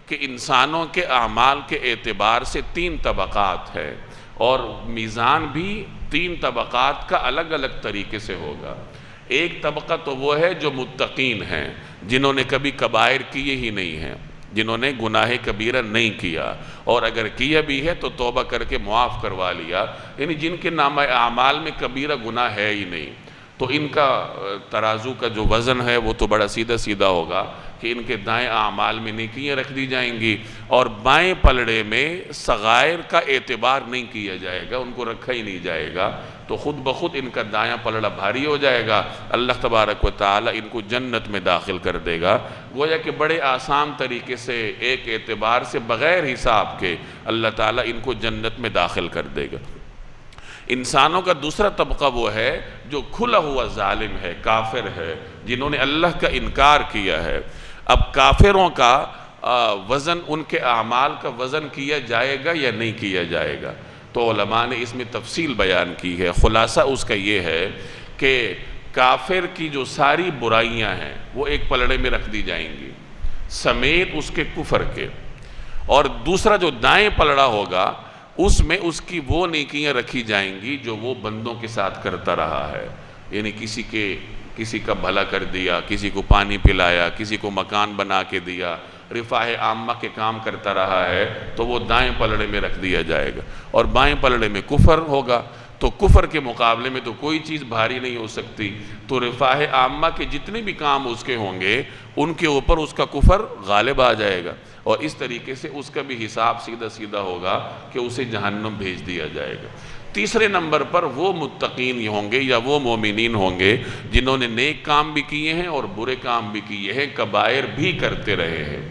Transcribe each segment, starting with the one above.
کہ انسانوں کے اعمال کے اعتبار سے 3 طبقات ہے، اور میزان بھی 3 طبقات کا الگ الگ طریقے سے ہوگا۔ ایک طبقہ تو وہ ہے جو متقین ہیں، جنہوں نے کبھی کبائر کیے ہی نہیں ہیں، جنہوں نے گناہ کبیرہ نہیں کیا، اور اگر کیا بھی ہے تو توبہ کر کے معاف کروا لیا، یعنی جن کے نامہ اعمال میں کبیرہ گناہ ہے ہی نہیں، تو ان کا ترازو کا جو وزن ہے وہ تو بڑا سیدھا سیدھا ہوگا کہ ان کے دائیں اعمال میں نیکیاں رکھ دی جائیں گی، اور بائیں پلڑے میں صغائر کا اعتبار نہیں کیا جائے گا، ان کو رکھا ہی نہیں جائے گا، تو خود بخود ان کا دایاں پلڑا بھاری ہو جائے گا، اللہ تبارک و تعالی ان کو جنت میں داخل کر دے گا۔ گویا کہ بڑے آسان طریقے سے ایک اعتبار سے بغیر حساب کے اللہ تعالیٰ ان کو جنت میں داخل کر دے گا۔ انسانوں کا دوسرا طبقہ وہ ہے جو کھلا ہوا ظالم ہے، کافر ہے، جنہوں نے اللہ کا انکار کیا ہے۔ اب کافروں کا وزن، ان کے اعمال کا وزن کیا جائے گا یا نہیں کیا جائے گا؟ تو علماء نے اس میں تفصیل بیان کی ہے۔ خلاصہ اس کا یہ ہے کہ کافر کی جو ساری برائیاں ہیں وہ ایک پلڑے میں رکھ دی جائیں گی سمیت اس کے کفر کے، اور دوسرا جو دائیں پلڑا ہوگا اس میں اس کی وہ نیکیاں رکھی جائیں گی جو وہ بندوں کے ساتھ کرتا رہا ہے، یعنی کسی کا بھلا کر دیا، کسی کو پانی پلایا، کسی کو مکان بنا کے دیا، رفاہ عامہ کے کام کرتا رہا ہے، تو وہ دائیں پلڑے میں رکھ دیا جائے گا، اور بائیں پلڑے میں کفر ہوگا، تو کفر کے مقابلے میں تو کوئی چیز بھاری نہیں ہو سکتی، تو رفاہ عامہ کے جتنے بھی کام اس کے ہوں گے ان کے اوپر اس کا کفر غالب آ جائے گا، اور اس طریقے سے اس کا بھی حساب سیدھا سیدھا ہوگا کہ اسے جہنم بھیج دیا جائے گا۔ تیسرے نمبر پر وہ متقین ہوں گے یا وہ مومنین ہوں گے جنہوں نے نیک کام بھی کیے ہیں اور برے کام بھی کیے ہیں، کبائر بھی کرتے رہے ہیں،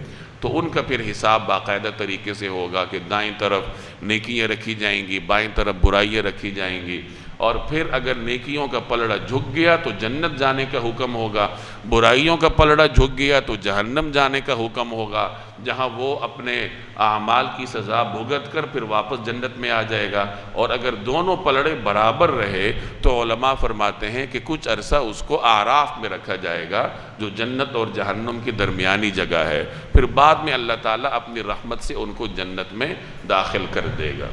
تو ان کا پھر حساب باقاعدہ طریقے سے ہوگا کہ دائیں طرف نیکیاں رکھی جائیں گی، بائیں طرف برائیاں رکھی جائیں گی، اور پھر اگر نیکیوں کا پلڑا جھک گیا تو جنت جانے کا حکم ہوگا، برائیوں کا پلڑا جھک گیا تو جہنم جانے کا حکم ہوگا، جہاں وہ اپنے اعمال کی سزا بھگت کر پھر واپس جنت میں آ جائے گا۔ اور اگر دونوں پلڑے برابر رہے تو علماء فرماتے ہیں کہ کچھ عرصہ اس کو اعراف میں رکھا جائے گا، جو جنت اور جہنم کی درمیانی جگہ ہے، پھر بعد میں اللہ تعالیٰ اپنی رحمت سے ان کو جنت میں داخل کر دے گا۔